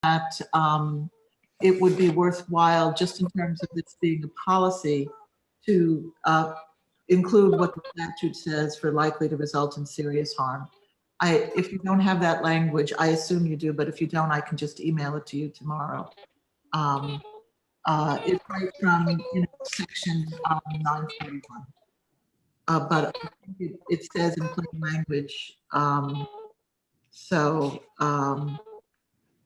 that it would be worthwhile, just in terms of this being a policy, to include what the statute says for likely to result in serious harm. If you don't have that language, I assume you do, but if you don't, I can just email it to you tomorrow. It's right from section 941. But I think it says in plain language.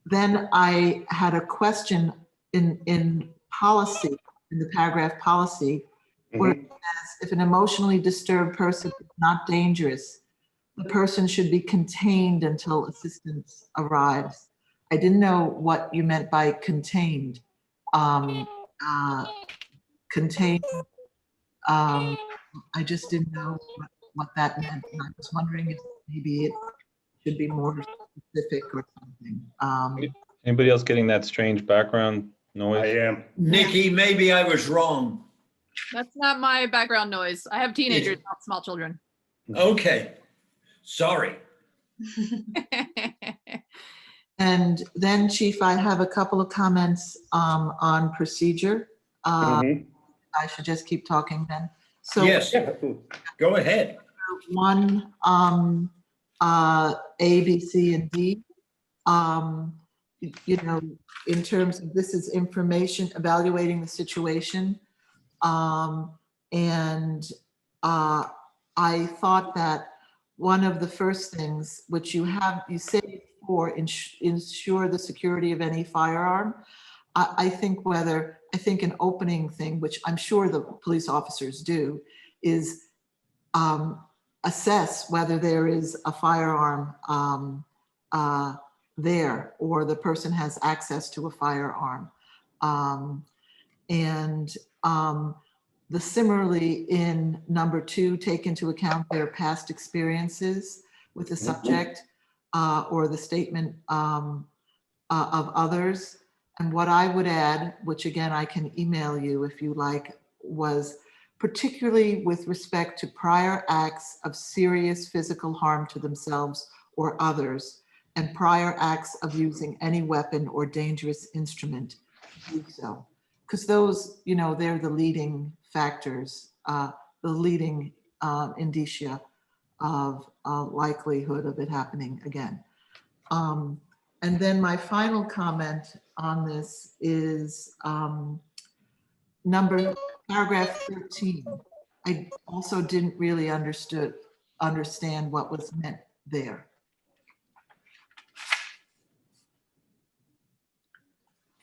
Then I had a question in policy, in the paragraph policy, where it says, if an emotionally disturbed person is not dangerous, the person should be contained until assistance arrives. I didn't know what you meant by contained. Contained, I just didn't know what that meant. And I was wondering if maybe it should be more specific or something. Anybody else getting that strange background noise? I am. Nikki, maybe I was wrong. That's not my background noise. I have teenagers, not small children. Okay, sorry. And then, Chief, I have a couple of comments on procedure. I should just keep talking then. So Yes, go ahead. one, A, B, C, and D. In terms of, this is information evaluating the situation. I thought that one of the first things, which you say for ensure the security of any firearm. I think an opening thing, which I'm sure the police officers do, is assess whether there is a firearm there, or the person has access to a firearm. Similarly in number 2, take into account their past experiences with the subject or the statement of others. And what I would add, which again, I can email you if you like, was particularly with respect to prior acts of serious physical harm to themselves or others, and prior acts of using any weapon or dangerous instrument, do so. Because those, they're the leading factors, the leading indicia of likelihood of it happening again. And then my final comment on this is paragraph 13. I also didn't really understand what was meant there.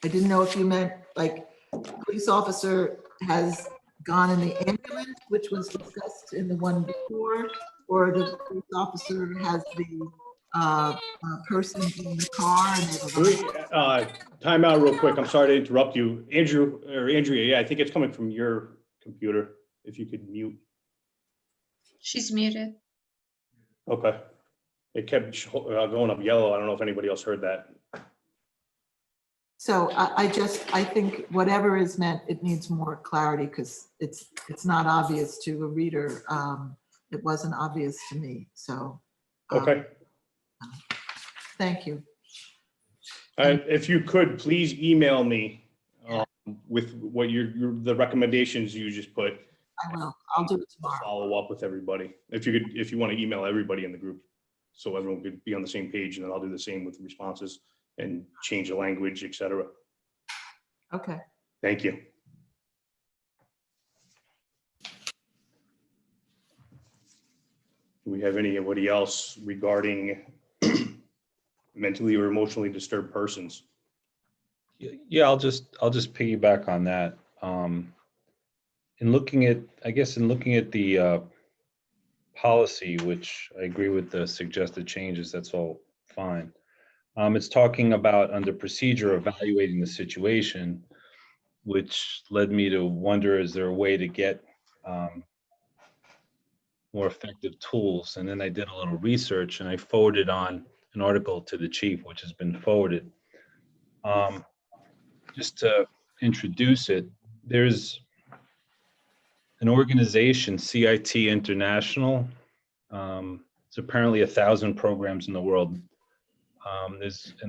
I didn't know if you meant like police officer has gone in the ambulance, which was discussed in the one before, or the police officer has the person in the car. Time out real quick. I'm sorry to interrupt you. Andrea, yeah, I think it's coming from your computer. If you could mute. She's muted. Okay. It kept going up yellow. I don't know if anybody else heard that. So I think whatever is meant, it needs more clarity, because it's not obvious to a reader. It wasn't obvious to me. So. Okay. Thank you. If you could please email me with what the recommendations you just put. I will. I'll do it tomorrow. Follow up with everybody. If you want to email everybody in the group, so everyone could be on the same page, and then I'll do the same with responses and change the language, etc. Okay. Thank you. Do we have anybody else regarding mentally or emotionally disturbed persons? Yeah, I'll just piggyback on that. In looking at the policy, which I agree with the suggested changes, that's all fine. It's talking about under procedure evaluating the situation, which led me to wonder, is there a way to get more effective tools? And then I did a little research and I forwarded on an article to the chief, which has been forwarded. Just to introduce it, there's an organization, CIT International. It's apparently 1,000 programs in the world. And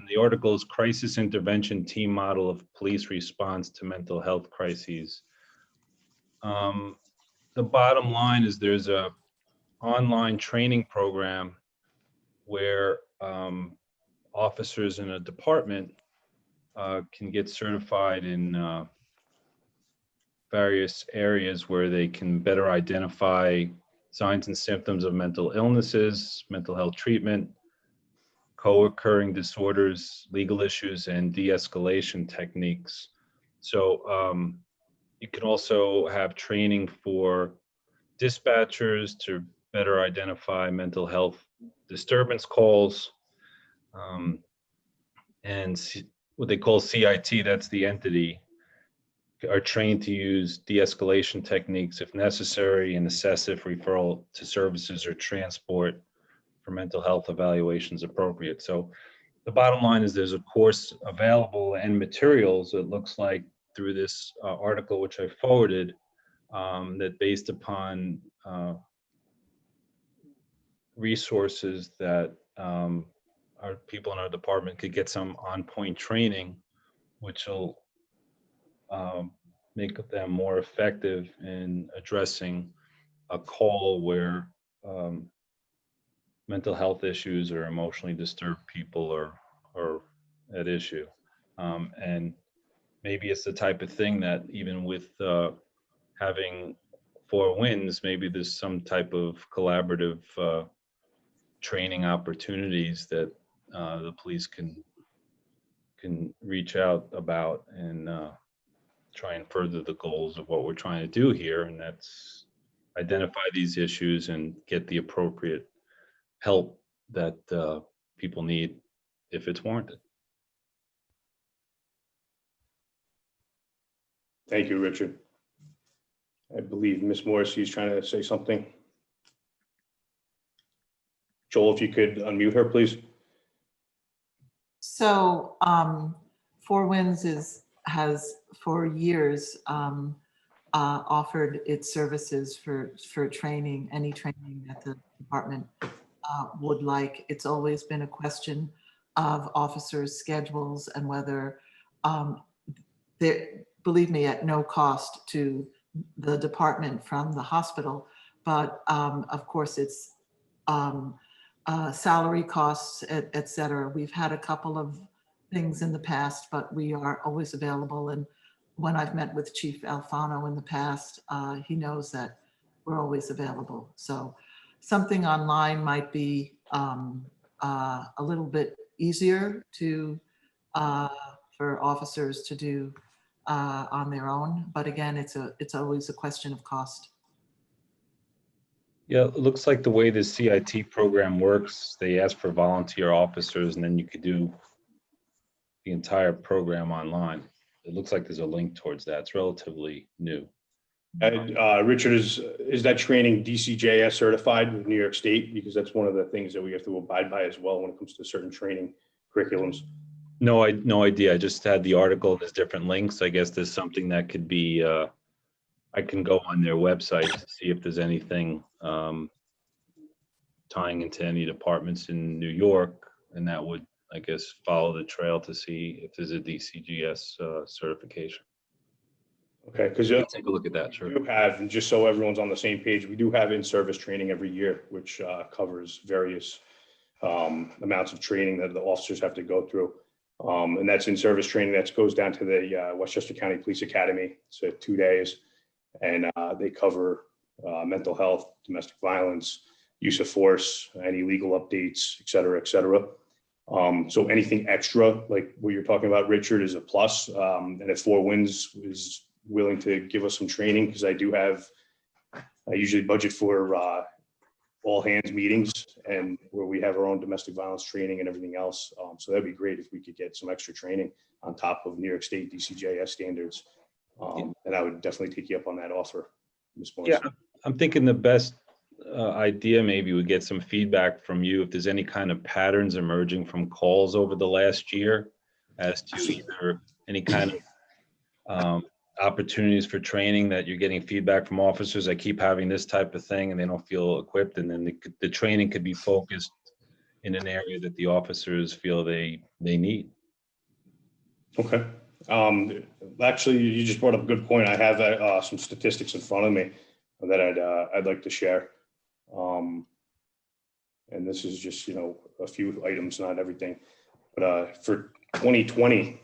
the article is Crisis Intervention Team Model of Police Response to Mental Health Crises. The bottom line is there's a online training program where officers in a department can get certified in various areas where they can better identify signs and symptoms of mental illnesses, mental health treatment, co-occurring disorders, legal issues, and de-escalation techniques. So you can also have training for dispatchers to better identify mental health disturbance calls, and what they call CIT, that's the entity, are trained to use de-escalation techniques if necessary and assess if referral to services or transport for mental health evaluations appropriate. So the bottom line is there's a course available and materials, it looks like, through this article, which I forwarded, that based upon resources that our people in our department could get some on-point training, which will make them more effective in addressing a call where mental health issues or emotionally disturbed people are at issue. And maybe it's the type of thing that even with having 4 wins, maybe there's some type of collaborative training opportunities that the police can reach out about and try and further the goals of what we're trying to do here, and that's identify these issues and get the appropriate help that people need if it's warranted. Thank you, Richard. I believe Ms. Morrissey is trying to say something. Joel, if you could unmute her, please. So Four Winds has for years offered its services for training, any training that the department would like. It's always been a question of officers' schedules and whether, believe me, at no cost to the department from the hospital, but of course it's salary costs, et cetera. We've had a couple of things in the past, but we are always available. And when I've met with Chief Alfano in the past, he knows that we're always available. So something online might be a little bit easier to for officers to do on their own. But again, it's always a question of cost. Yeah, it looks like the way the CIT program works, they ask for volunteer officers and then you could do the entire program online. It looks like there's a link towards that. It's relatively new. Richard, is that training DCJS certified with New York State? Because that's one of the things that we have to abide by as well when it comes to certain training curriculums. No idea. I just had the article. There's different links. I guess there's something that could be, I can go on their website to see if there's anything tying into any departments in New York, and that would, I guess, follow the trail to see if there's a DCGS certification. Okay, because take a look at that. Sure. We do have, and just so everyone's on the same page, we do have in-service training every year, which covers various amounts of training that the officers have to go through. And that's in-service training that goes down to the Westchester County Police Academy. So 2 days, and they cover mental health, domestic violence, use of force, any legal updates, et cetera, et cetera. So anything extra, like what you're talking about, Richard, is a plus. And if Four Winds is willing to give us some training, because I usually budget for all hands meetings and where we have our own domestic violence training and everything else. So that'd be great if we could get some extra training on top of New York State DCJS standards. And I would definitely take you up on that offer, Ms. Morrison. Yeah, I'm thinking the best idea maybe we get some feedback from you if there's any kind of patterns emerging from calls over the last year as to either any kind of opportunities for training that you're getting feedback from officers. I keep having this type of thing and they don't feel equipped, and then the training could be focused in an area that the officers feel they need. Okay. Actually, you just brought up a good point. I have some statistics in front of me that I'd like to share. And this is just, a few items, not everything. But for 2020,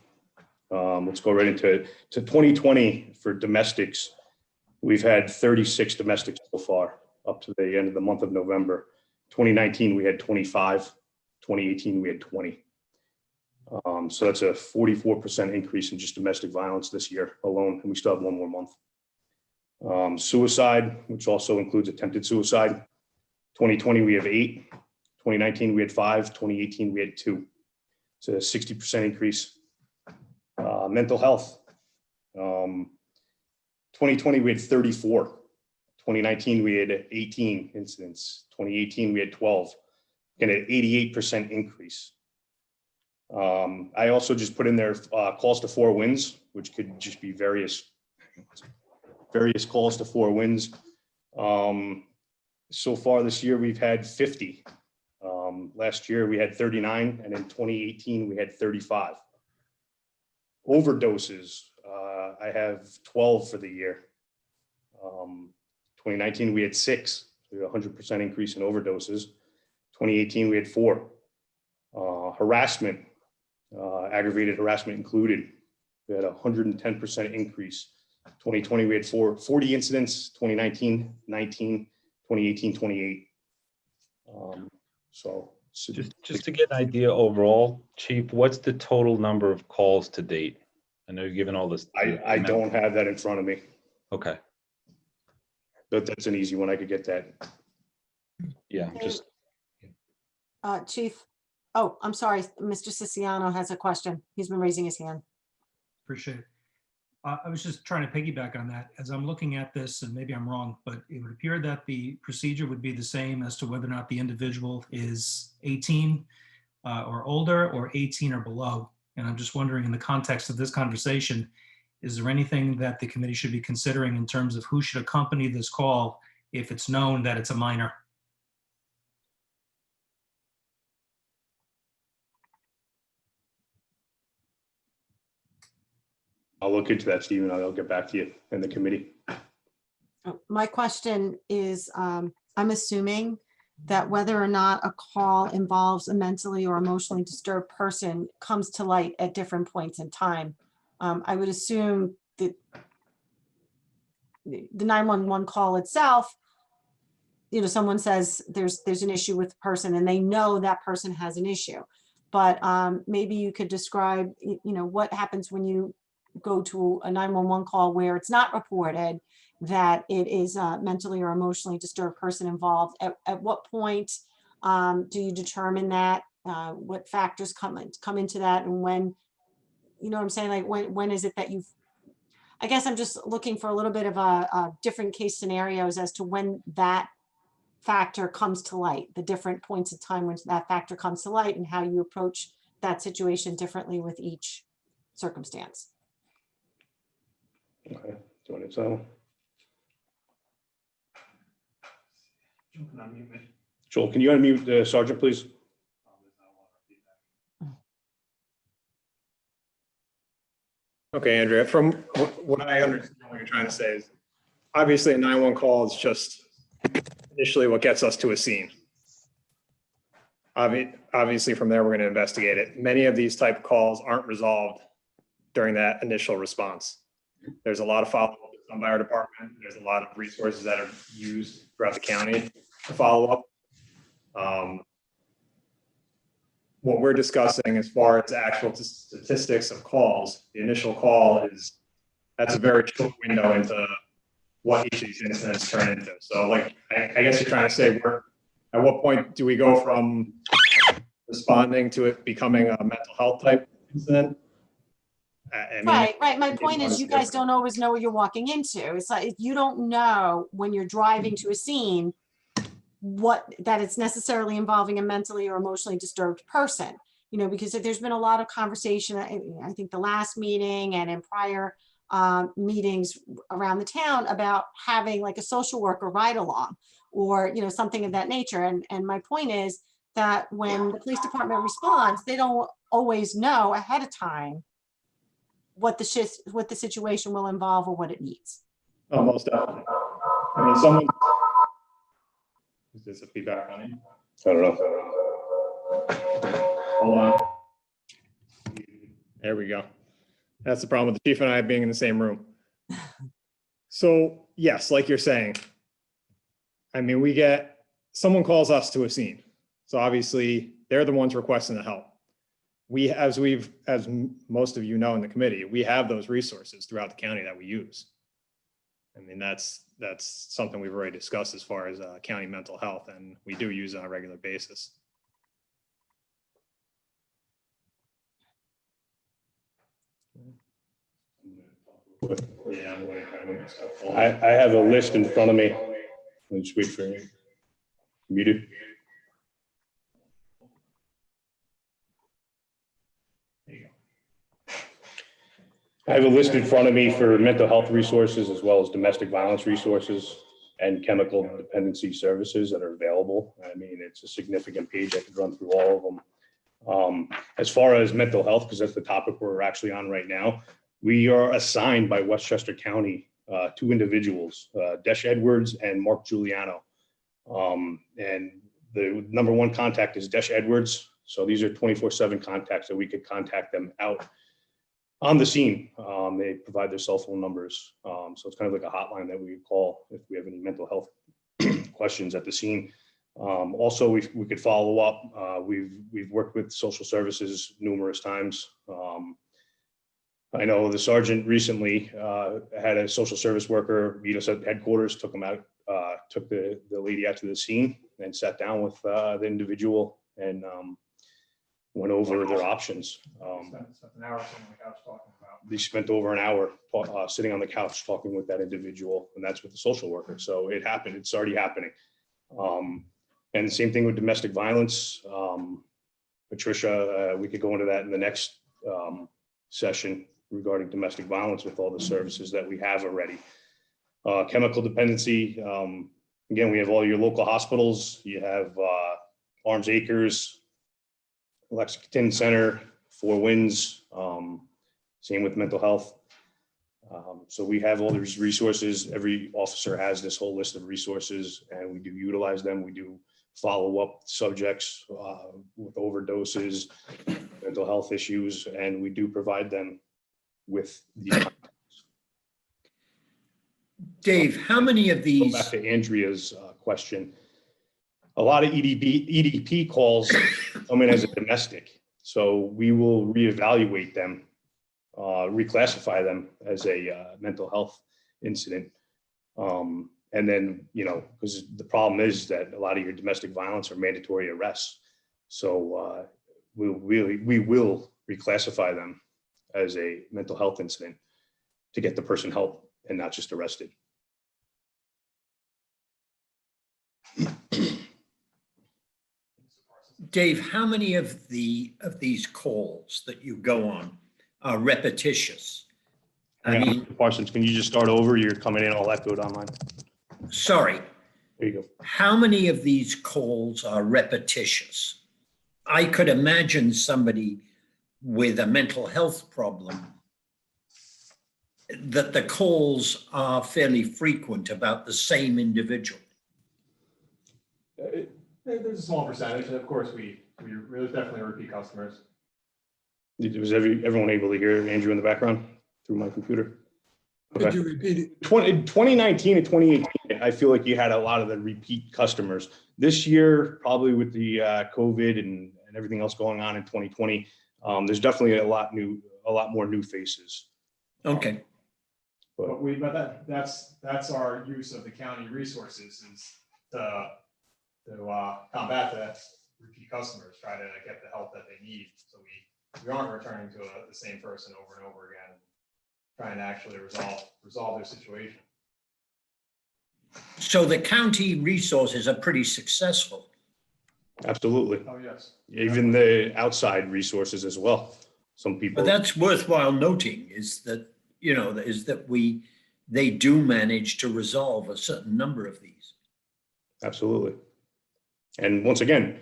let's go right into it. To 2020 for domestics, we've had 36 domestics so far up to the end of the month of November. 2019, we had 25. 2018, we had 20. So that's a 44% increase in just domestic violence this year alone, and we still have one more month. Suicide, which also includes attempted suicide. 2020, we have 8. 2019, we had 5. 2018, we had 2. It's a 60% increase. Mental health. 2020, we had 34. 2019, we had 18 incidents. 2018, we had 12. And an 88% increase. I also just put in there calls to 4 wins, which could just be various calls to 4 wins. So far this year, we've had 50. Last year, we had 39, and in 2018, we had 35. Overdoses, I have 12 for the year. 2019, we had 6, so a 100% increase in overdoses. 2018, we had 4. Harassment, aggravated harassment included, we had a 110% increase. 2020, we had 40 incidents. 2019, 19. 2018, 28. So Just to get an idea overall, Chief, what's the total number of calls to date? I know you're given all this. I don't have that in front of me, Okay, but that's an easy one. I could get that. yeah, just, Chief, oh, I'm sorry, Mr. Siciliano has a question. He's been raising his hand. Appreciate it. I was just trying to piggyback on that. As I'm looking at this, and maybe I'm wrong, but it would appear that the procedure would be the same as to whether or not the individual is 18 or older or 18 or below. And I'm just wondering, in the context of this conversation, is there anything that the committee should be considering in terms of who should accompany this call if it's known that it's a minor? I'll look into that, Stephen. I'll get back to you in the committee. My question is, I'm assuming that whether or not a call involves a mentally or emotionally disturbed person comes to light at different points in time. I would assume that the 911 call itself, someone says there's an issue with the person and they know that person has an issue. But maybe you could describe, what happens when you go to a 911 call where it's not reported that it is a mentally or emotionally disturbed person involved. At what point do you determine that? What factors come into that? And when, what I'm saying? Like when is it that I guess I'm just looking for a little bit of a different case scenarios as to when that factor comes to light, the different points of time when that factor comes to light and how you approach that situation differently with each circumstance. Okay. Do you want to tell? Joel, can you unmute the sergeant, please? Okay, Andrea, from what I understand, what you're trying to say is obviously a 911 call is just initially what gets us to a scene. Obviously from there, we're going to investigate it. Many of these type of calls aren't resolved during that initial response. There's a lot of follow-up done by our department. There's a lot of resources that are used throughout the county to follow up. What we're discussing as far as actual statistics of calls, the initial call that's a very short window into what each of these incidents turn into. So like, I guess you're trying to say at what point do we go from responding to it becoming a mental health type incident? Right. My point is you guys don't always know what you're walking into. It's like you don't know when you're driving to a scene that it's necessarily involving a mentally or emotionally disturbed person, because there's been a lot of conversation, I think the last meeting and in prior meetings around the town about having like a social worker ride along or, something of that nature. And my point is that when the police department responds, they don't always know ahead of time what the situation will involve or what it needs. Oh, most definitely. I mean, someone. Is this a feedback on it? I don't know. Hold on. There we go. That's the problem with the chief and I being in the same room. So yes, like you're saying, I mean, someone calls us to a scene. So obviously they're the ones requesting the help. As most of you know in the committee, we have those resources throughout the county that we use. I mean, that's something we've already discussed as far as county mental health, and we do use it on a regular basis. Yeah, I have a list in front of me. Let's wait for you. Muted. I have a list in front of me for mental health resources as well as domestic violence resources and chemical dependency services that are available. I mean, it's a significant page. I could run through all of them. As far as mental health, because that's the topic we're actually on right now, we are assigned by Westchester County two individuals, Desh Edwards and Mark Giuliano. And the number one contact is Desh Edwards. So these are 24/7 contacts that we could contact them out on the scene. They provide their cell phone numbers. So it's kind of like a hotline that we could call if we have any mental health questions at the scene. Also, we could follow up. We've worked with social services numerous times. I know the sergeant recently had a social service worker meet us at headquarters, took the lady out to the scene and sat down with the individual and went over their options. They spent over an hour sitting on the couch talking with that individual, and that's with the social worker. So it happened. It's already happening. And the same thing with domestic violence. Patricia, we could go into that in the next session regarding domestic violence with all the services that we have already. Chemical dependency. Again, we have all your local hospitals. You have Arms Acres, Lexington Center, Four Winds, same with mental health. So we have all these resources. Every officer has this whole list of resources, and we do utilize them. We do follow up subjects with overdoses, mental health issues, and we do provide them with these. Dave, how many of Go these, back to Andrea's question. A lot of EDP calls come in as a domestic. So we will reevaluate them, reclassify them as a mental health incident. And then, because the problem is that a lot of your domestic violence are mandatory arrests. So we will reclassify them as a mental health incident to get the person help and not just arrested. Dave, how many of these calls that you go on are repetitious? I mean, Parsons, can you just start over? You're coming in all echoed on mine. sorry, There you go. how many of these calls are repetitious? I could imagine somebody with a mental health problem that the calls are fairly frequent about the same individual. There's a small percentage, and of course, we really definitely repeat customers. Was everyone able to hear Andrew in the background through my computer? Could Okay. you repeat it? 2019 and 2018, I feel like you had a lot of the repeat customers. This year, probably with the COVID and everything else going on in 2020, there's definitely a lot more new faces. Okay. But that's our use of the county resources is to combat that repeat customers, try to get the help that they need. So we aren't returning to the same person over and over again, trying to actually resolve their situation. So the county resources are pretty successful. Absolutely. Oh, yes. Even the outside resources as well. Some people. But that's worthwhile noting is that, they do manage to resolve a certain number of these. Absolutely. And once again,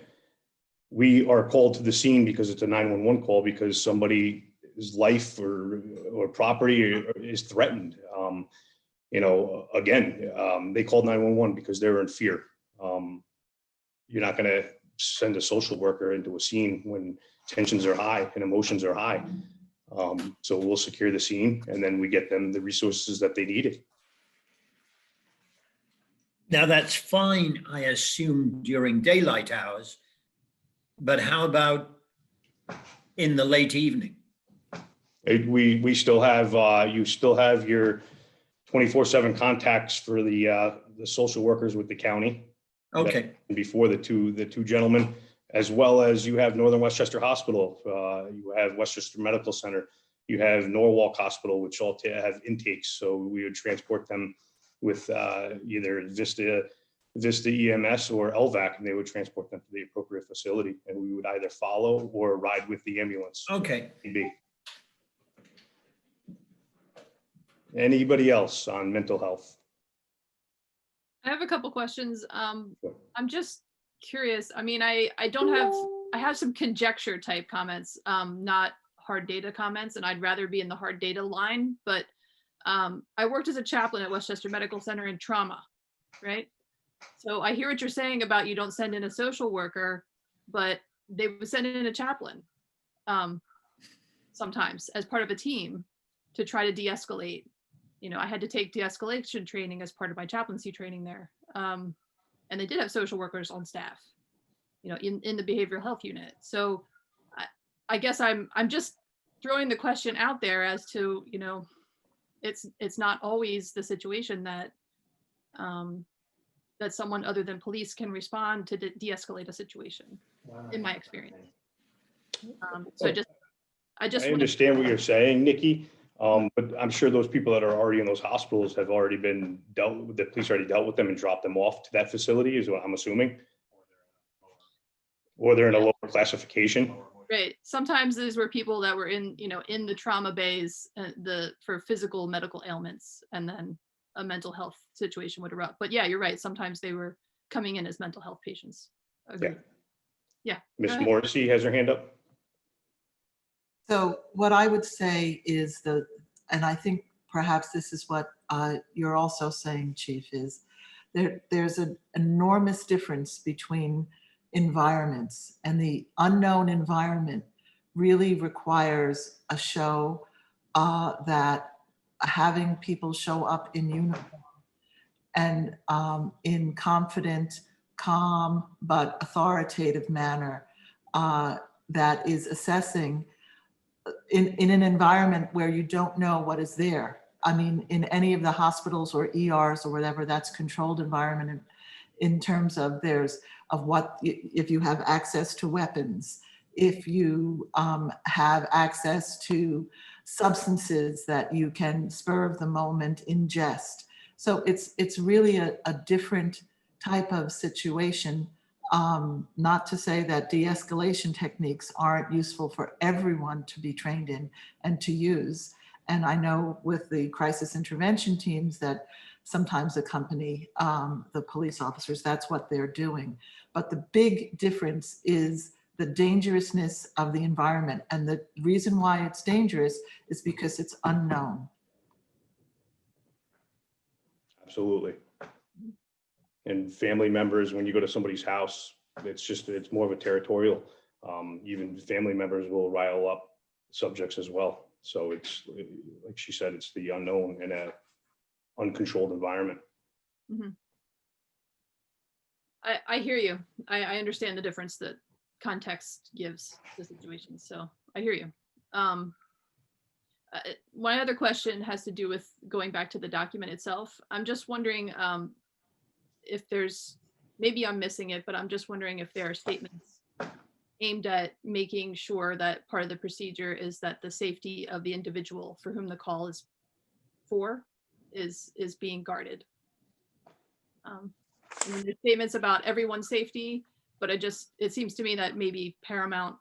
we are called to the scene because it's a 911 call because somebody's life or property is threatened. You know, again, they called 911 because they're in fear. You're not going to send a social worker into a scene when tensions are high and emotions are high. So we'll secure the scene and then we get them the resources that they needed. Now, that's fine, I assume, during daylight hours, but how about in the late evening? We still have, you still have your 24/7 contacts for the social workers with the county. Okay, Before the two gentlemen, as well as you have Northern Westchester Hospital, you have Westchester Medical Center, you have Norwalk Hospital, which all have intakes. So we would transport them with either Vista EMS or LVAC, and they would transport them to the appropriate facility. And we would either follow or ride with the ambulance. okay. Anybody else on mental health? I have a couple questions. Sure. I'm just curious. I mean, I have some conjecture type comments, not hard data comments, and I'd rather be in the hard data line, but I worked as a chaplain at Westchester Medical Center in trauma, right? So I hear what you're saying about you don't send in a social worker, but they would send in a chaplain sometimes as part of a team to try to de-escalate. You know, I had to take de-escalation training as part of my chaplaincy training there. And they did have social workers on staff, you know, in the behavioral health unit. So I guess I'm just throwing the question out there as to, you know, it's not always the situation that that someone other than police can respond to de-escalate a situation, in my experience. So I just I understand what you're saying, Nikki, but I'm sure those people that are already in those hospitals have already been dealt with, the police already dealt with them and dropped them off to that facility, is what I'm assuming. Or they're in a lower classification. Right. Sometimes these were people that were in, you know, in the trauma bays, for physical medical ailments, and then a mental health situation would erupt. But yeah, you're right. Sometimes they were coming in as mental health patients. Agreed. Yeah. Miss Morrissey has her hand up. So what I would say is and I think perhaps this is what you're also saying, Chief, is there's an enormous difference between environments, and the unknown environment really requires a show that having people show up in uniform and in confident, calm, but authoritative manner that is assessing in an environment where you don't know what is there. I mean, in any of the hospitals or ERs or whatever, that's controlled environment in terms of if you have access to weapons, if you have access to substances that you can spur of the moment ingest. So it's really a different type of situation. Not to say that de-escalation techniques aren't useful for everyone to be trained in and to use. And I know with the crisis intervention teams that sometimes accompany the police officers, that's what they're doing. But the big difference is the dangerousness of the environment. And the reason why it's dangerous is because it's unknown. Absolutely. And family members, when you go to somebody's house, it's more of a territorial. Even family members will rile up subjects as well. So it's, like she said, it's the unknown in a uncontrolled environment. Mm-hmm. I hear you. I understand the difference that context gives the situation. So I hear you. My other question has to do with going back to the document itself. I'm just wondering if there's, maybe I'm missing it, but I'm just wondering if there are statements aimed at making sure that part of the procedure is that the safety of the individual for whom the call is for is being guarded. I mean, there's statements about everyone's safety, but it seems to me that maybe paramount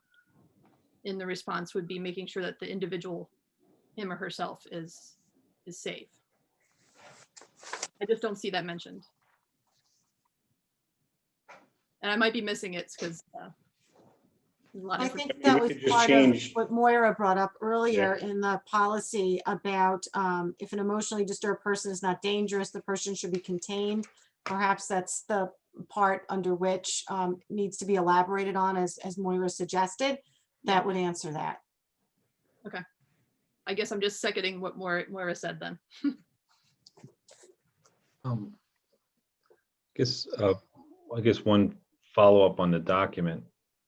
in the response would be making sure that the individual, him or herself, is safe. I just don't see that mentioned. And I might be missing it because A lot I of think different- that we was could just part of change- what Moira brought up earlier in the policy about if an emotionally disturbed person is not dangerous, the person should be contained. Perhaps that's the part under which needs to be elaborated on, as Moira suggested. That would answer that. I guess I'm just seconding what Moira said then. I guess one follow-up on the document.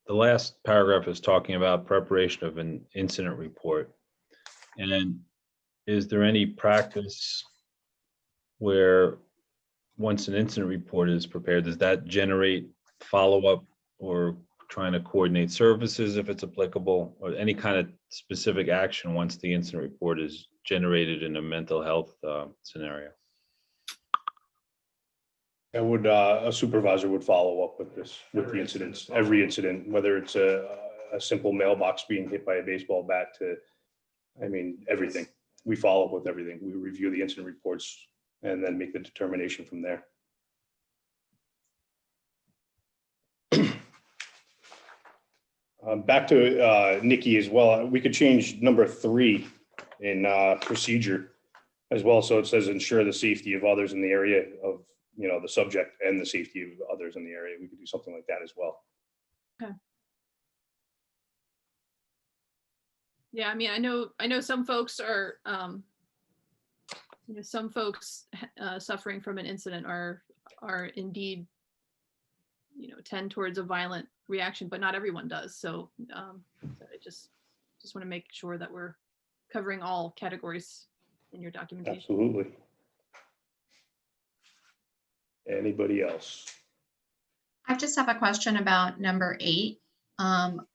The last paragraph is talking about preparation of an incident report. And is there any practice where once an incident report is prepared, does that generate follow-up or trying to coordinate services if it's applicable, or any kind of specific action once the incident report is generated in a mental health scenario? That would, a supervisor would follow up with this, with the incidents, every incident, whether it's a simple mailbox being hit by a baseball bat to, I mean, everything. We follow up with everything. We review the incident reports and then make the determination from there. Back to Nikki as well. We could change number 3 in procedure as well. So it says ensure the safety of others in the area of, you know, the subject and the safety of others in the area. We could do something like that as well. Yeah, I mean, I know some folks are, some folks suffering from an incident are indeed, tend towards a violent reaction, but not everyone does. So I just want to make sure that we're covering all categories in your documentation. Absolutely. Anybody else? I just have a question about number 8.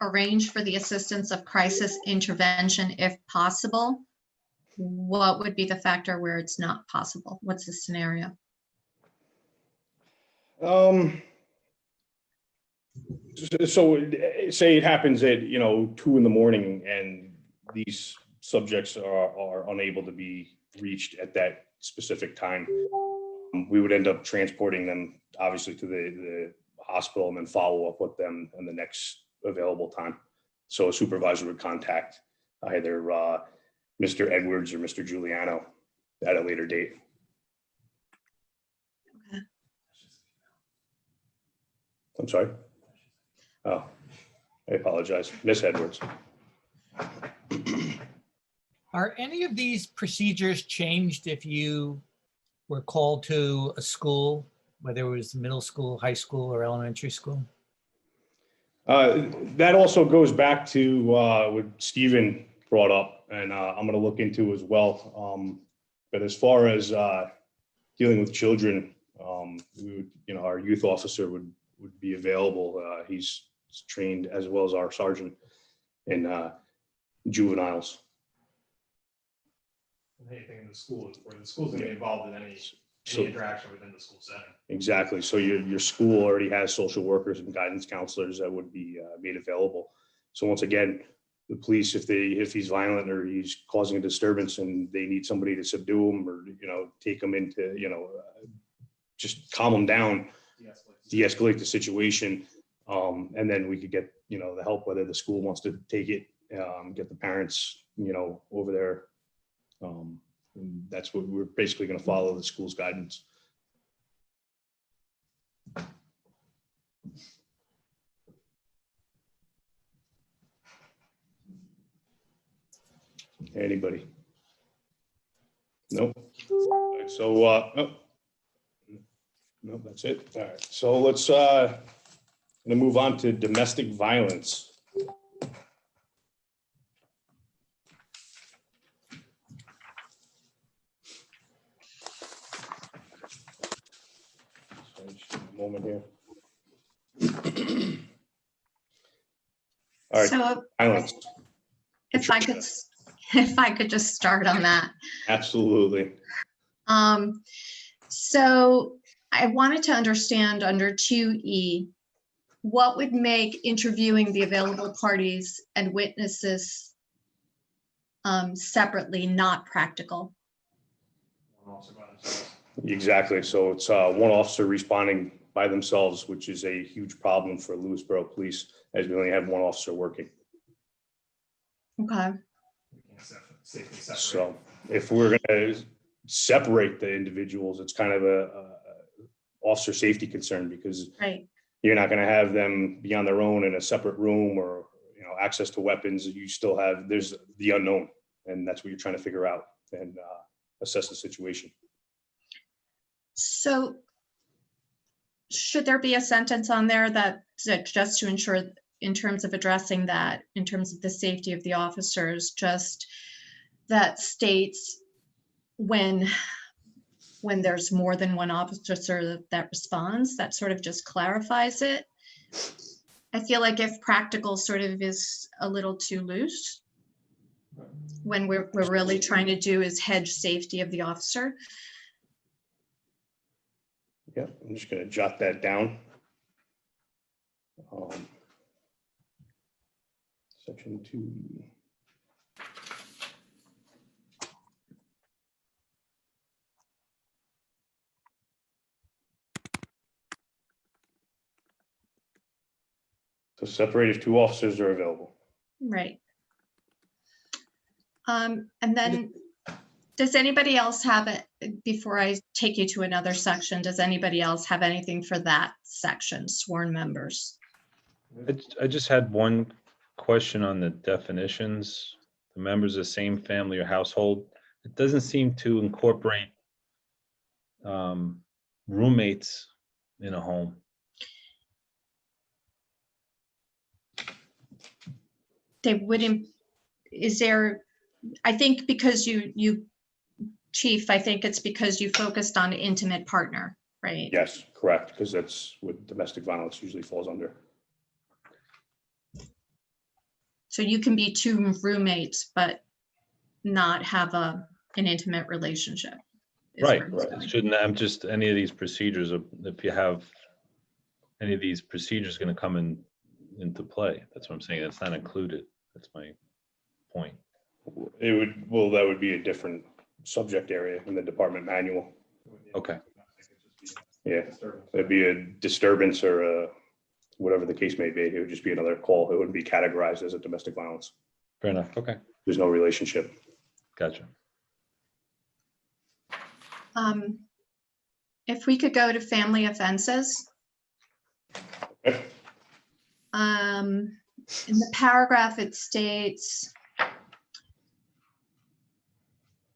Arrange for the assistance of crisis intervention if possible. What would be the factor where it's not possible? What's the scenario? So say it happens at, 2 a.m. and these subjects are unable to be reached at that specific time. We would end up transporting them obviously to the hospital and then follow up with them in the next available time. So a supervisor would contact either Mr. Edwards or Mr. Giuliano at a later date. Okay. I'm sorry. Oh, I apologize. Miss Edwards. Are any of these procedures changed if you were called to a school, whether it was middle school, high school, or elementary school? That also goes back to what Stephen brought up, and I'm going to look into as well. But as far as dealing with children, we would, our youth officer would be available. He's trained as well as our sergeant in juveniles. Anything in the school, where the school's gonna be involved in any So- interaction within the school setting. Exactly. So your school already has social workers and guidance counselors that would be made available. So once again, the police, if he's violent or he's causing a disturbance and they need somebody to subdue him or, take him into, just calm him down, de-escalate the situation. And then we could get, the help, whether the school wants to take it, get the parents, over there. And that's what we're basically going to follow the school's guidance. Anybody? Nope. All right, so, no, that's it. All right, so let's gonna move on to domestic violence. So just a moment here. All right, So violence, if I could just start on that. absolutely. So I wanted to understand under 2E, what would make interviewing the available parties and witnesses separately not practical? Exactly. So it's one officer responding by themselves, which is a huge problem for Lewisboro police. as we only have one officer working. Okay. Safely separate. So if we're going to separate the individuals, it's kind of a officer safety concern, because Right. you're not going to have them be on their own in a separate room, or, you know, access to weapons. You still have, there's the unknown, and that's what you're trying to figure out and assess the situation. So should there be a sentence on there that just to ensure, in terms of addressing that, in terms of the safety of the officers, just that states when there's more than one officer that responds, that sort of just clarifies it? I feel like if practical sort of is a little too loose, when we're really trying to do is hedge safety of the officer. Yeah, I'm just going to jot that down. Section 2. So separate if 2 officers are available. Right. And then, does anybody else have it, before I take you to another section, does anybody else have anything for that section, sworn members? I just had one question on the definitions. The members of the same family or household. It doesn't seem to incorporate roommates in a home. They wouldn't, is there, I think because you, Chief, I think it's because you focused on intimate partner, right? Yes, correct, because that's what domestic violence usually falls under. So you can be 2 roommates, but not have an intimate relationship. is Right, where he's right. going. Shouldn't have just any of these procedures, if you have any of these procedures going to come into play. That's what I'm saying. That's not included. That's my point. It would, well, that would be a different subject area in the department manual. Okay. Yeah, it'd be a disturbance or a, whatever the case may be. It would just be another call. It wouldn't be categorized as a domestic violence. Fair enough. Okay. There's no relationship. Gotcha. If we could go to family offenses. Okay. In the paragraph, it states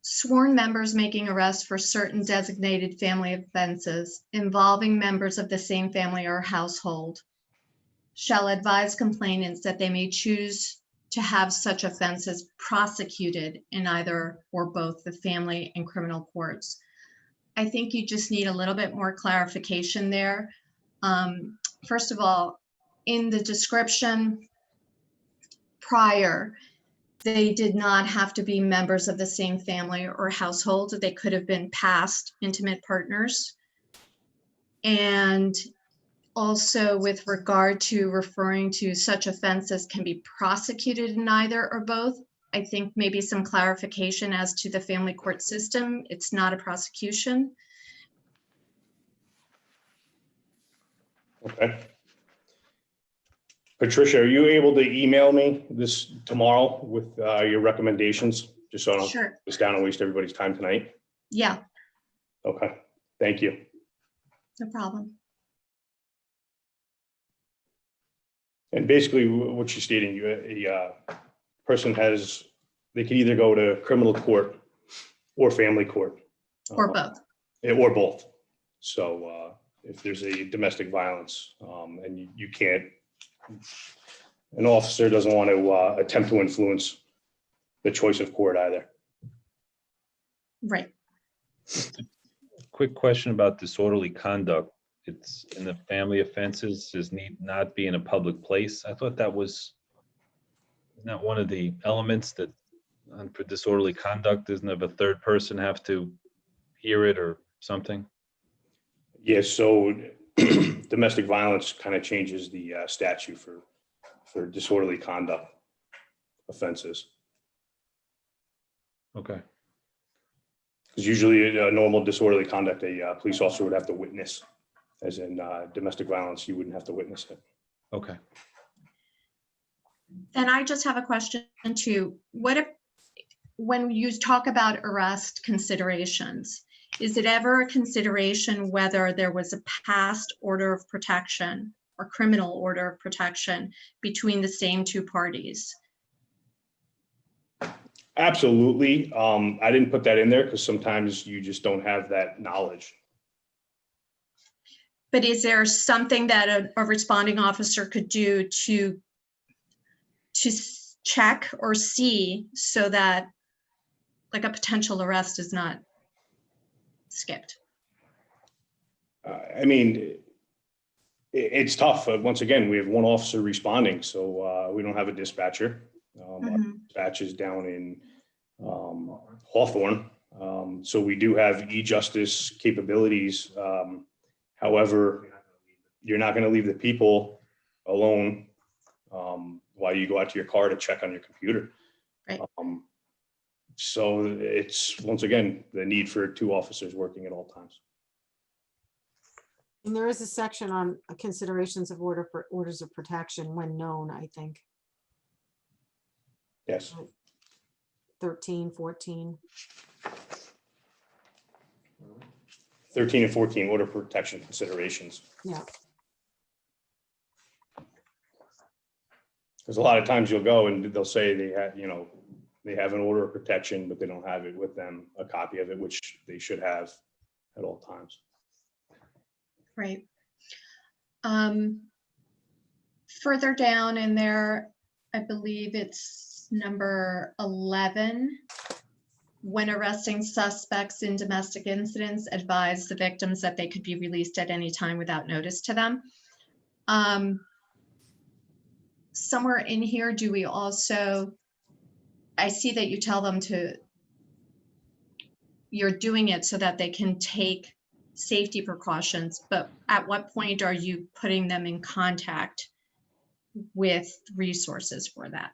sworn members making arrests for certain designated family offenses involving members of the same family or household shall advise complainants that they may choose to have such offenses prosecuted in either or both the family and criminal courts. I think you just need a little bit more clarification there. First of all, in the description prior, they did not have to be members of the same family or household. They could have been past intimate partners. And also with regard to referring to such offenses can be prosecuted in either or both, I think maybe some clarification as to the family court system. It's not a prosecution. Okay. Patricia, are you able to email me this tomorrow with your recommendations? Just so I don't Sure. just down and waste everybody's time tonight. Yeah, Okay, thank you. no problem. And basically what you're stating, a person has, they can either go to criminal court or family court. Or both. Or both. So if there's a domestic violence and you can't, an officer doesn't want to attempt to influence the choice of court either. Right. Quick question about disorderly conduct. It's in the family offenses, does need not be in a public place. I thought that was not one of the elements that for disorderly conduct, doesn't have a third person have to hear it or something? Yes, so domestic violence kind of changes the statute for disorderly conduct offenses. Okay. Because usually a normal disorderly conduct, a police officer would have to witness. As in domestic violence, you wouldn't have to witness it. Okay. And I just have a question too. What if, when you talk about arrest considerations, is it ever a consideration whether there was a past order of protection or criminal order of protection between the same two parties? Absolutely. I didn't put that in there because sometimes you just don't have that knowledge. But is there something that a responding officer could do to check or see so that like a potential arrest is not skipped? I mean, it's tough. Once again, we have one officer responding, so we don't have a dispatcher. Our dispatch is down in Hawthorne. So we do have e-justice capabilities. However, you're not going to leave the people alone while you go out to your car to check on your computer. Right. So it's, once again, the need for two officers working at all times. And there is a section on considerations of orders of protection when known, I think, Yes. 13, 14. 13 and 14 order of protection considerations. Yeah. Because a lot of times you'll go and they'll say they have, you know, they have an order of protection, but they don't have it with them, a copy of it, which they should have at all times. Right. Further down in there, I believe it's number 11. When arresting suspects in domestic incidents, advise the victims that they could be released at any time without notice to them. Somewhere in here, do we also, I see that you tell them you're doing it so that they can take safety precautions, but at what point are you putting them in contact with resources for that?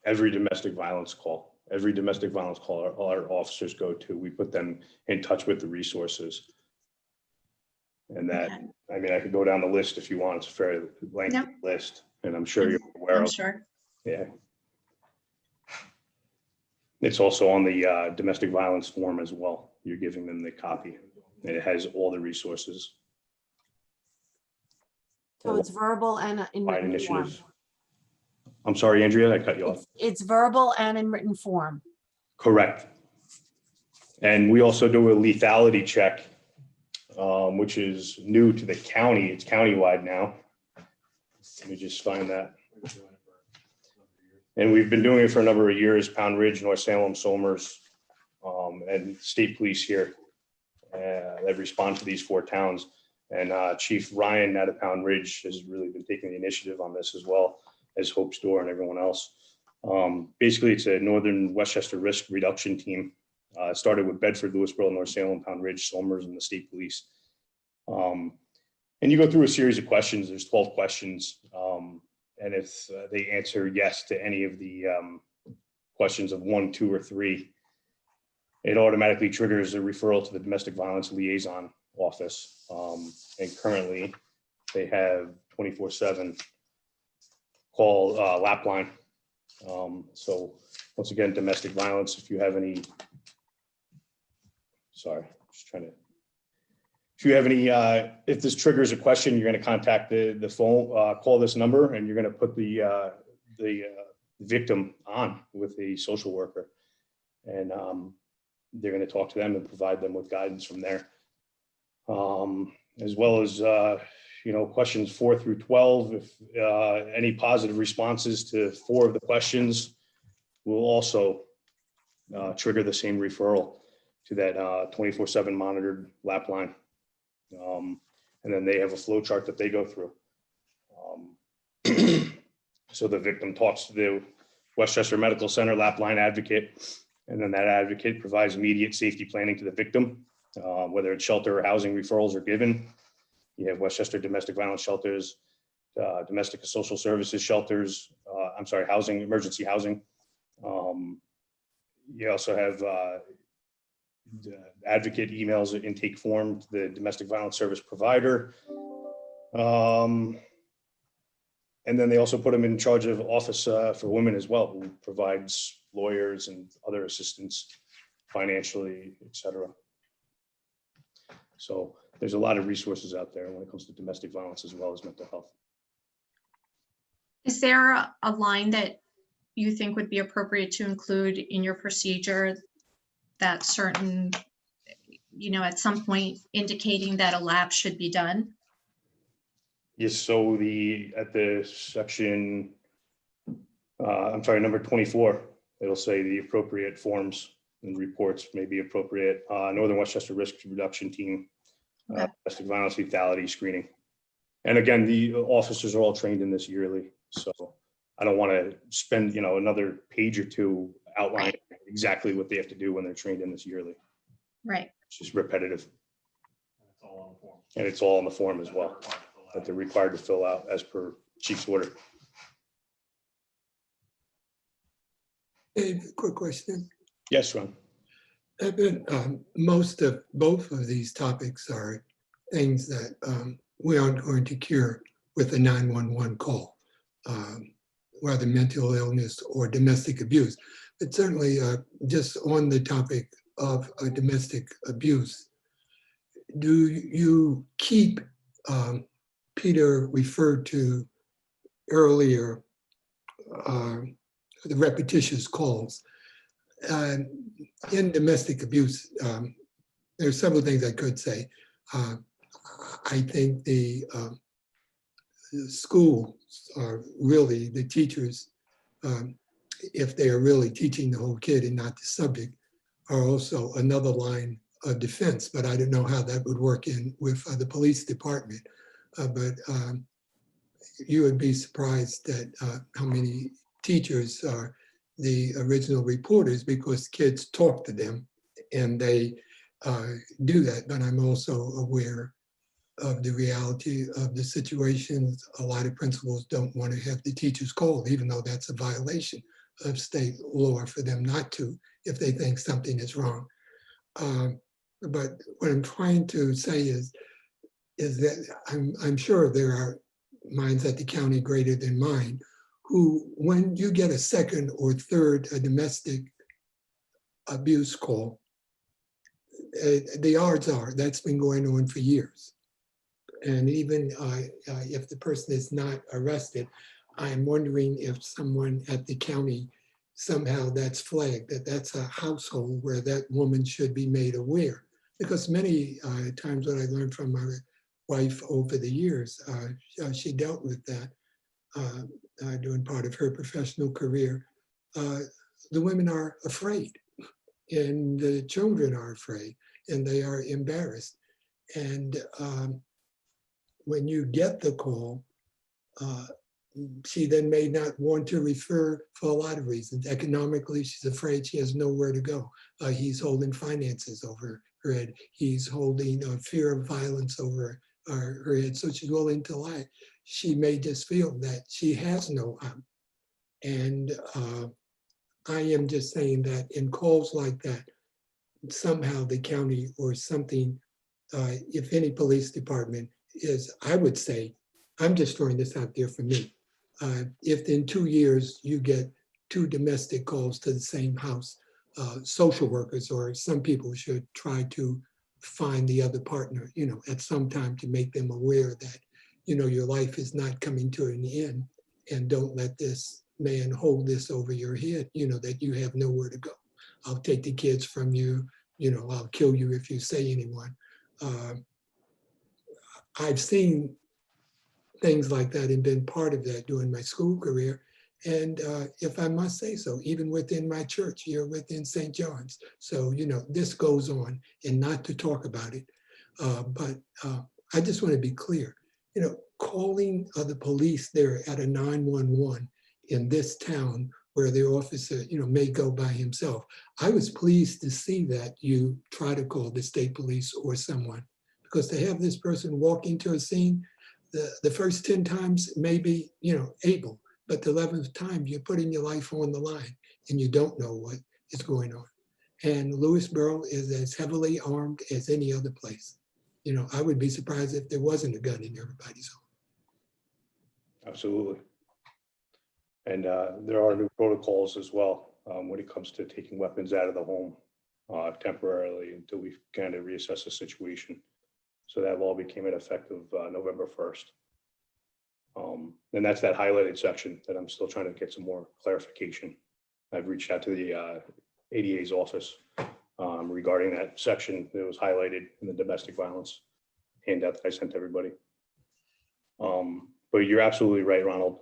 Every domestic violence call our officers go to, we put them in touch with the resources. And that, Okay. I mean, I could go down the list if you want. It's a very lengthy Yep. list, and I'm sure you're aware I'm of. sure. Yeah. It's also on the domestic violence form as well. You're giving them the copy, and it has all the resources. So it's verbal and in By written form. initiatives. I'm sorry, Andrea, I cut you off. It's verbal and in written form. Correct. And we also do a lethality check, which is new to the county. It's countywide now. Let me just find that. And we've been doing it for a number of years, Pound Ridge, North Salem, Somers, and state police here. They respond to these 4 towns. And Chief Ryan out of Pound Ridge has really been taking the initiative on this as well as Hope Store and everyone else. Basically, it's a Northern Westchester risk reduction team. It started with Bedford, Lewisboro, North Salem, Pound Ridge, Somers, and the state police. And you go through a series of questions. There's 12 questions. And if they answer yes to any of the questions of 1, 2, or 3, it automatically triggers a referral to the domestic violence liaison office. And currently they have 24/7 call lap line. So once again, domestic violence, if you have any, if you have any, if this triggers a question, you're going to contact the phone, call this number, and you're going to put the victim on with a social worker. And they're going to talk to them and provide them with guidance from there. As well as, questions 4 through 12, if any positive responses to 4 of the questions will also trigger the same referral to that 24/7 monitored lap line. And then they have a flow chart that they go through. So the victim talks to the Westchester Medical Center lap line advocate, and then that advocate provides immediate safety planning to the victim, whether it's shelter or housing referrals are given. You have Westchester domestic violence shelters, domestic and social services shelters, housing, emergency housing. You also have advocate emails, intake form to the domestic violence service provider. And then they also put him in charge of office for women as well, who provides lawyers and other assistance financially, et cetera. So there's a lot of resources out there when it comes to domestic violence as well as mental health. Is there a line that you think would be appropriate to include in your procedure that certain, at some point indicating that a lap should be done? Yes, so at the section, number 24, it'll say the appropriate forms and reports may be appropriate. Northern Westchester Risk Reduction Team, Okay. domestic violence lethality screening. And again, the officers are all trained in this yearly. So I don't want to spend, another page or two outlining exactly what they have to do when they're trained in this yearly. Right. It's just repetitive. It's all on the form. And it's all in the form as well, that they're required to fill out as per chief's order. Dave, quick question. Yes, Ron. Most of both of these topics are things that we aren't going to cure with a 911 call, whether mental illness or domestic abuse. But certainly just on the topic of domestic abuse, do you keep, Peter referred to earlier, the repetitious calls. In domestic abuse, there are several things I could say. I think the schools are really, the teachers, if they are really teaching the whole kid and not the subject, are also another line of defense. But I don't know how that would work in with the police department. But you would be surprised at how many teachers are the original reporters, because kids talk to them and they do that. But I'm also aware of the reality of the situations. A lot of principals don't want to have the teachers called, even though that's a violation of state law for them not to, if they think something is wrong. But what I'm trying to say is that I'm sure there are minds at the county greater than mine who, when you get a second or third domestic abuse call, the odds are that's been going on for years. And even if the person is not arrested, I'm wondering if someone at the county, somehow that's flagged, that that's a household where that woman should be made aware. Because many times what I learned from my wife over the years, she dealt with that during part of her professional career. The women are afraid and the children are afraid and they are embarrassed. And when you get the call, she then may not want to refer for a lot of reasons. Economically, she's afraid she has nowhere to go. He's holding finances over her head. He's holding fear of violence over her head. So she's willing to lie. She may just feel that she has no out. And I am just saying that in calls like that, somehow the county or something, if any police department is, I would say, I'm just throwing this out there for me. If in 2 years you get 2 domestic calls to the same house, social workers or some people should try to find the other partner, at some time to make them aware that, your life is not coming to an end, and don't let this man hold this over your head, that you have nowhere to go. I'll take the kids from you, I'll kill you if you say anyone. I've seen things like that and been part of that during my school career. And if I must say so, even within my church here within St. John's. So, this goes on, and not to talk about it. But I just want to be clear, calling the police there at a 911 in this town where the officer, may go by himself. I was pleased to see that you try to call the state police or someone, because to have this person walk into a scene, the first 10 times maybe, able, but the 11th time you're putting your life on the line and you don't know what is going on. And Lewisboro is as heavily armed as any other place. I would be surprised if there wasn't a gun in everybody's home. Absolutely. And there are new protocols as well when it comes to taking weapons out of the home temporarily until we kind of reassess the situation. So that law became effective November 1st. And that's that highlighted section that I'm still trying to get some more clarification. I've reached out to the ADA's office regarding that section that was highlighted in the domestic violence handout that I sent everybody. But you're absolutely right, Ronald.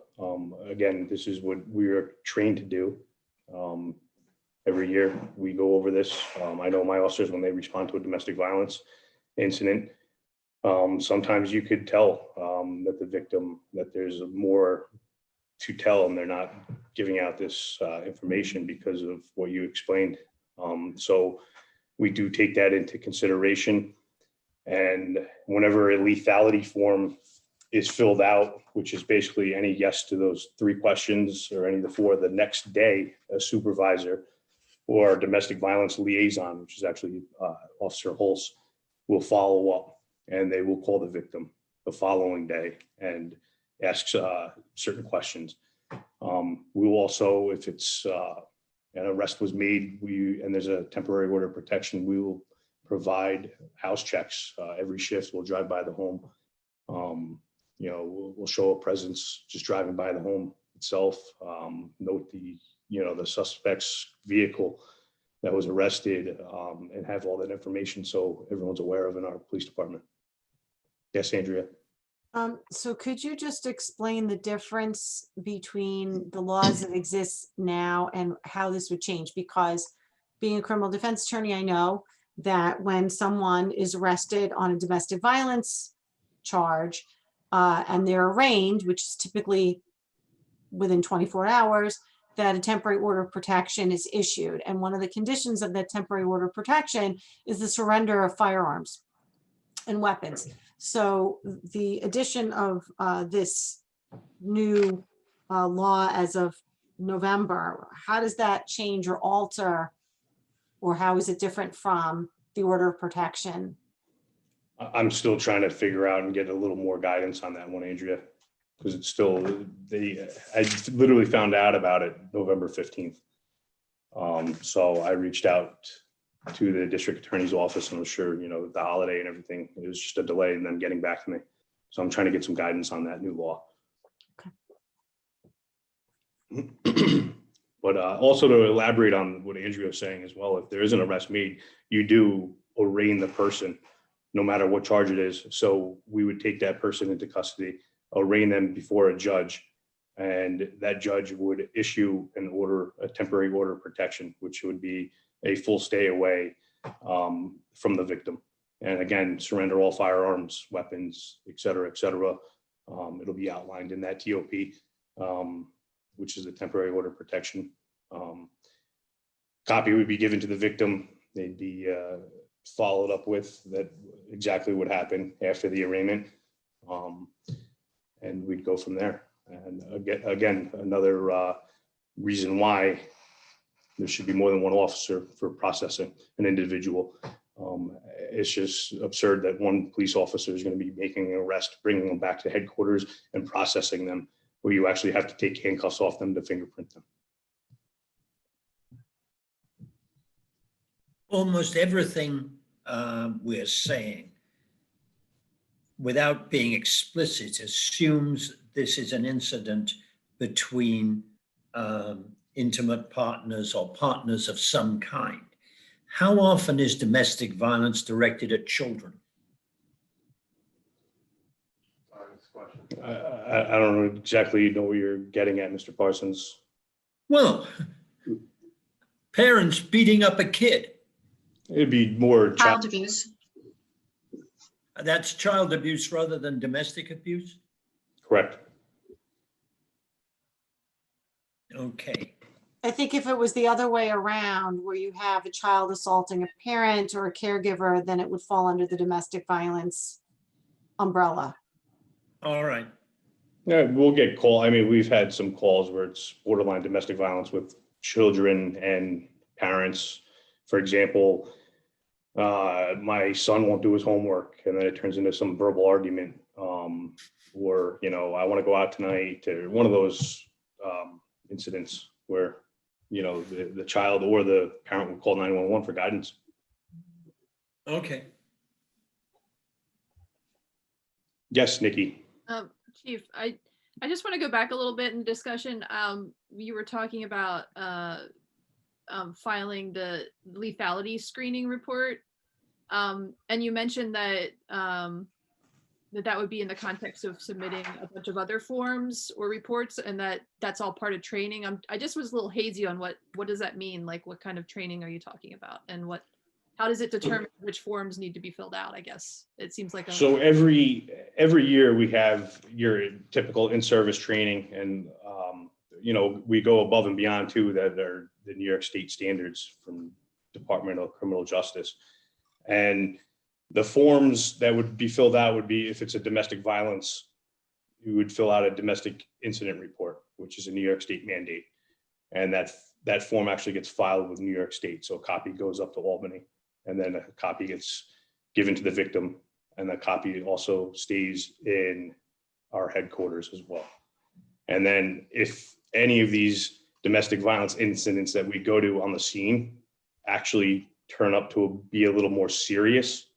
Again, this is what we're trained to do. Every year we go over this. I know my officers, when they respond to a domestic violence incident, sometimes you could tell that the victim, that there's more to tell and they're not giving out this information because of what you explained. So we do take that into consideration. And whenever a lethality form is filled out, which is basically any yes to those 3 questions or any of the 4, the next day, a supervisor or a domestic violence liaison, which is actually Officer Hulse, will follow up and they will call the victim the following day and ask certain questions. We will also, if it's an arrest was made, and there's a temporary order of protection, we will provide house checks. Every shift we'll drive by the home. We'll show a presence just driving by the home itself, note the suspect's vehicle that was arrested, and have all that information so everyone's aware of in our police department. Yes, Andrea. So could you just explain the difference between the laws that exist now and how this would change? Because being a criminal defense attorney, I know that when someone is arrested on a domestic violence charge and they're arraigned, which is typically within 24 hours, that a temporary order of protection is issued. And one of the conditions of that temporary order of protection is the surrender of firearms and weapons. So the addition of this new law as of November, how does that change or alter, or how is it different from the order of protection? I'm still trying to figure out and get a little more guidance on that one, Andrea, because it's still, I literally found out about it November 15th. So I reached out to the district attorney's office, and I'm sure, the holiday and everything, it was just a delay in them getting back to me. So I'm trying to get some guidance on that new law. Okay. But also to elaborate on what Andrea was saying as well, if there is an arrest made, you do arraign the person, no matter what charge it is. So we would take that person into custody, arraign them before a judge, and that judge would issue an order, a temporary order of protection, which would be a full stay away from the victim. And again, surrender all firearms, weapons, et cetera, et cetera. It'll be outlined in that TOP, which is a temporary order of protection. Copy would be given to the victim. They'd be followed up with that exactly what happened after the arraignment. And we'd go from there. And again, another reason why there should be more than one officer for processing an individual. It's just absurd that one police officer is going to be making an arrest, bringing them back to headquarters and processing them, where you actually have to take handcuffs off them to fingerprint them. Almost everything we're saying, without being explicit, assumes this is an incident between intimate partners or partners of some kind. How often is domestic violence directed at children? I don't know exactly what you're getting at, Mr. Parsons. Well, parents beating up a kid. It'd be more Child abuse. That's child abuse rather than domestic abuse? Correct. Okay. I think if it was the other way around, where you have a child assaulting a parent or a caregiver, then it would fall under the domestic violence umbrella. All right. Yeah, we'll get call. I mean, we've had some calls where it's borderline domestic violence with children and parents. For example, my son won't do his homework, and then it turns into some verbal argument. Or, I want to go out tonight, or one of those incidents where, you know, the child or the parent would call 911 for guidance. Okay. Yes, Nikki. Chief, I just want to go back a little bit in discussion. You were talking about filing the lethality screening report. And you mentioned that that would be in the context of submitting a bunch of other forms or reports, and that's all part of training. I just was a little hazy on what does that mean? Like, what kind of training are you talking about, and how does it determine which forms need to be filled out? I guess it seems like So every year we have your typical in-service training, and you know, we go above and beyond too, that are the New York State standards from Department of Criminal Justice. And the forms that would be filled out would be, if it's a domestic violence, you would fill out a domestic incident report, which is a New York State mandate. And that form actually gets filed with New York State. So a copy goes up to Albany, and then a copy gets given to the victim, and the copy also stays in our headquarters as well. And then if any of these domestic violence incidents that we go to on the scene actually turn up to be a little more serious,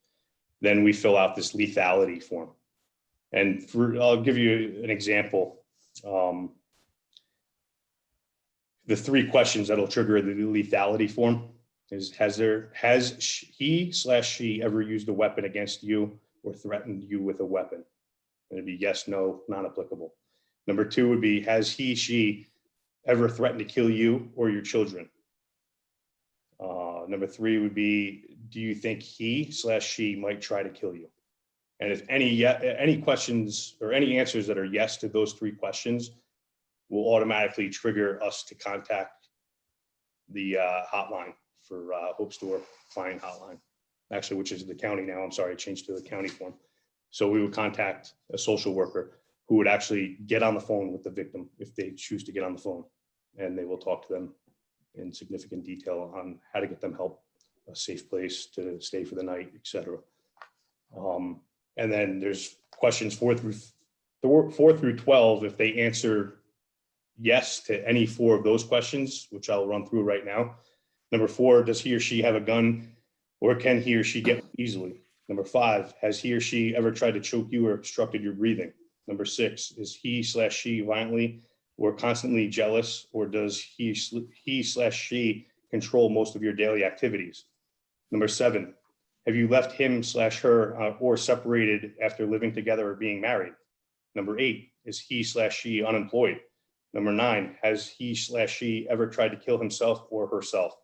then we fill out this lethality form. And I'll give you an example. The 3 questions that'll trigger the lethality form is, has he/she ever used a weapon against you or threatened you with a weapon? And it'd be yes, no, non-applicable. Number 2 would be, has he/she ever threatened to kill you or your children? Number 3 would be, do you think he/she might try to kill you? And if any questions or any answers that are yes to those 3 questions will automatically trigger us to contact the hotline for Hope Store Client Hotline, actually, which is the county now. I'm sorry, I changed to the county form. So we would contact a social worker who would actually get on the phone with the victim if they choose to get on the phone, and they will talk to them in significant detail on how to get them help, a safe place to stay for the night, etc. And then there's questions 4 through 12. If they answer yes to any 4 of those questions, which I'll run through right now. Number 4, does he or she have a gun, or can he or she get easily? Number 5, has he or she ever tried to choke you or obstructed your breathing? Number 6, is he/she violently or constantly jealous, or does he/she control most of your daily activities? Number 7, have you left him/her or separated after living together or being married? Number 8, is he/she unemployed? Number 9, has he/she ever tried to kill himself or herself?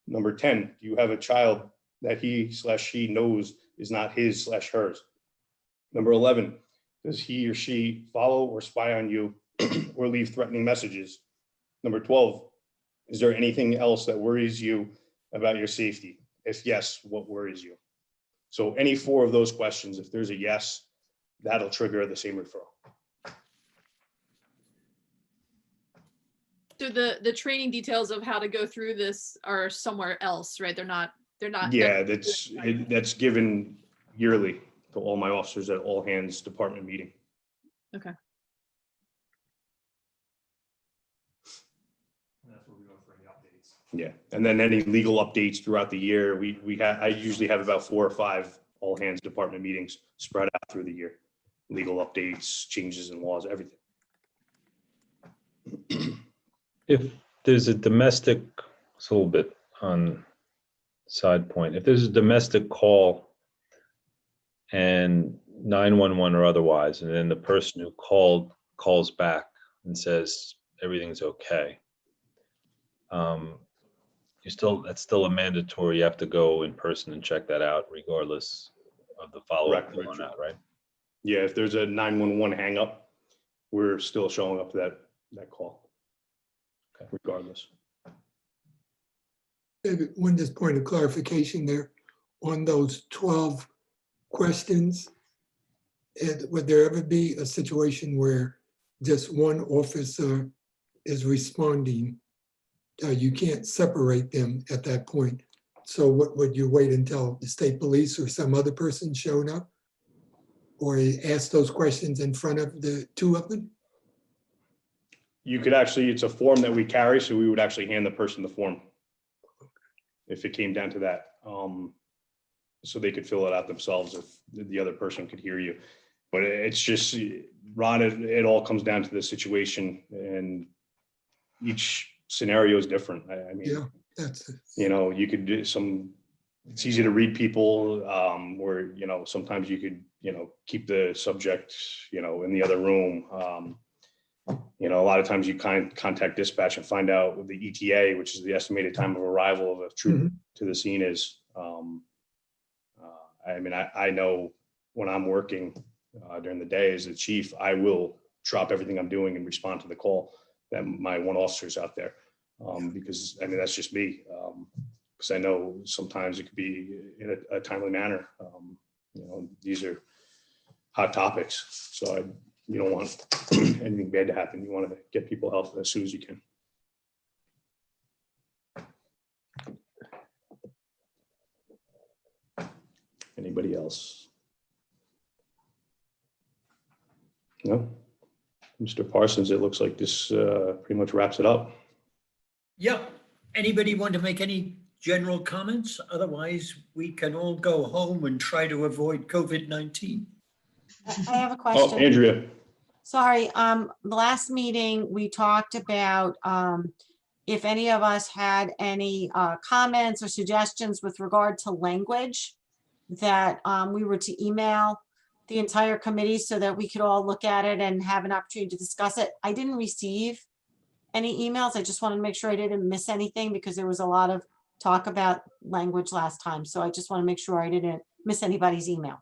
Number 10, do you have a child that he/she knows is not his/hers? Number 11, does he or she follow or spy on you or leave threatening messages? Number 12, is there anything else that worries you about your safety? If yes, what worries you? So any 4 of those questions, if there's a yes, that'll trigger the same referral. So the training details of how to go through this are somewhere else, right? They're not. Yeah, that's given yearly to all my officers at all hands department meeting. Okay. That's what we go for any updates. Yeah, and then any legal updates throughout the year, I usually have about 4 or 5 all hands department meetings spread out through the year. Legal updates, changes in laws, everything. If there's a domestic, it's a little bit on side point. If there's a domestic call and 911 or otherwise, and then the person who called calls back and says everything's okay, that's still a mandatory. You have to go in person and check that out, regardless of the follow-up Correct, on that, right? Yeah, if there's a 911 hang up, we're still showing up to that call. Okay. Regardless. David, one just point of clarification there on those 12 questions. Would there ever be a situation where just one officer is responding? You can't separate them at that point. So what would you wait until the state police or some other person showed up? Or ask those questions in front of the 2 of them? You could actually, it's a form that we carry, so we would actually hand the person the form. If it came down to that, so they could fill it out themselves if the other person could hear you. But it's just, Ron, it all comes down to the situation, and each scenario is different. I mean, Yeah, that's it. you know, you could do it's easy to read people, or, you know, sometimes you could, you know, keep the subject, you know, in the other room. You know, a lot of times you contact dispatch and find out what the ETA, which is the estimated time of arrival of a troop to the scene, is. I mean, I know when I'm working during the day as a chief, I will drop everything I'm doing and respond to the call that my one officer's out there. Because, I mean, that's just me. Because I know sometimes it could be in a timely manner. You know, these are hot topics. So you don't want anything bad to happen. You want to get people help as soon as you can. Anybody else? No? Mr. Parsons, it looks like this pretty much wraps it up. Yep. Anybody want to make any general comments? Otherwise, we can all go home and try to avoid COVID-19. I have a Oh, question. Andrea. Sorry, the last meeting, we talked about if any of us had any comments or suggestions with regard to language, that we were to email the entire committee so that we could all look at it and have an opportunity to discuss it. I didn't receive any emails. I just wanted to make sure I didn't miss anything because there was a lot of talk about language last time. So I just want to make sure I didn't miss anybody's email.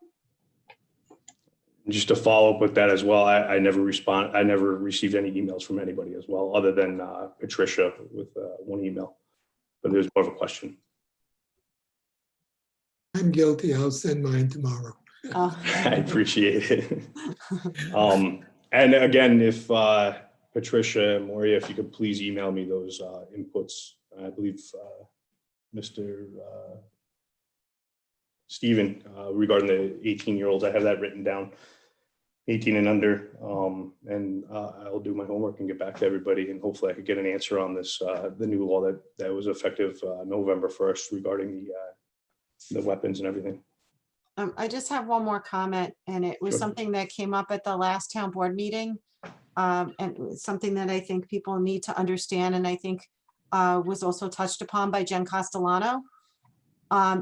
Just to follow up with that as well, I never received any emails from anybody as well, other than Patricia with one email. But there's more of a question. I'm guilty. I'll send mine tomorrow. Oh. I appreciate it. And again, if Patricia, Moria, if you could please email me those inputs. I believe Mr. Stephen, regarding the 18-year-olds, I have that written down, 18 and under. And I'll do my homework and get back to everybody. And hopefully I could get an answer on this, the new law that was effective November 1st regarding the weapons and everything. I just have one more comment, and it was Sure. something that came up at the last town board meeting. And it's something that I think people need to understand, and I think was also touched upon by Jen Castellano,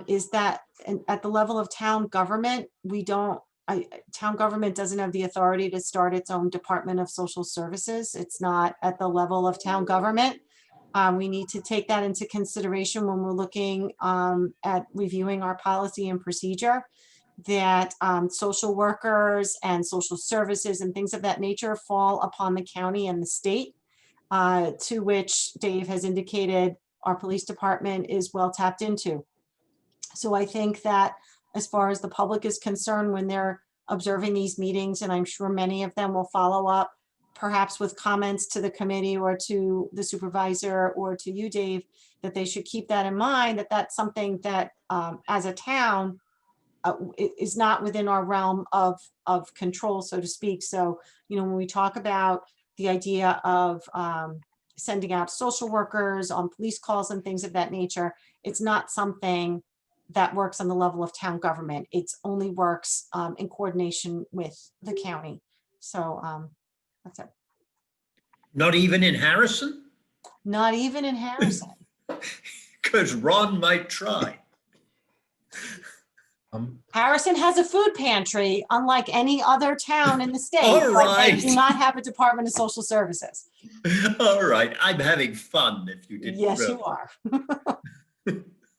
is that at the level of town government, town government doesn't have the authority to start its own Department of Social Services. It's not at the level of town government. We need to take that into consideration when we're looking at reviewing our policy and procedure, that social workers and social services and things of that nature fall upon the county and the state, to which Dave has indicated our police department is well tapped into. So I think that as far as the public is concerned, when they're observing these meetings, and I'm sure many of them will follow up, perhaps with comments to the committee or to the supervisor or to you, Dave, that they should keep that in mind, that that's something that as a town is not within our realm of control, so to speak. So, you know, when we talk about the idea of sending out social workers on police calls and things of that nature, it's not something that works on the level of town government. It's only works in coordination with the county. So that's it. Not even in Harrison? Not even in Harrison. Because Ron might try. Harrison has a food pantry, unlike any other town in the state. All but they right. do not have a Department of Social Services. All right, I'm having fun if you didn't. Yes, know. you are.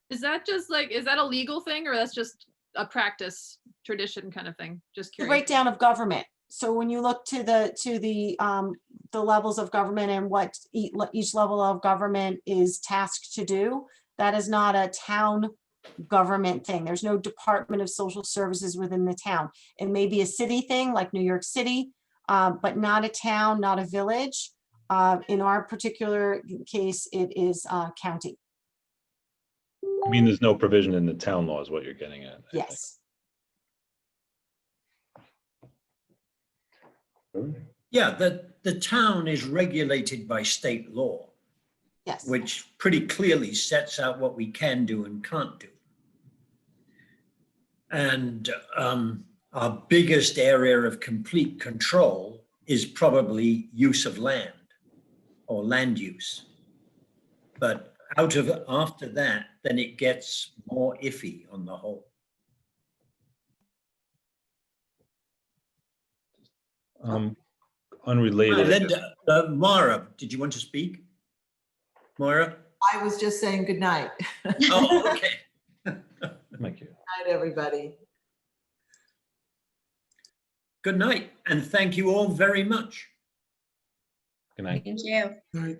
Is that just like, is that a legal thing or that's just a practice tradition kind of thing? Just The curious. breakdown of government. So when you look to the levels of government and what each level of government is tasked to do, that is not a town government thing. There's no Department of Social Services within the town. It may be a city thing like New York City, but not a town, not a village. In our particular case, it is county. I mean, there's no provision in the town law is what you're getting at. I think. Yes. Yeah, that the town is regulated by state law, Yes. which pretty clearly sets out what we can do and can't do. And our biggest area of complete control is probably use of land or land use. But after that, then it gets more iffy on the whole. Unrelated. Linda, Mara, did you want to speak? Moira? I was just saying good night. Oh, okay. Thank you. Night, everybody. Good night, and thank you all very much. Good night. Thank you. Right.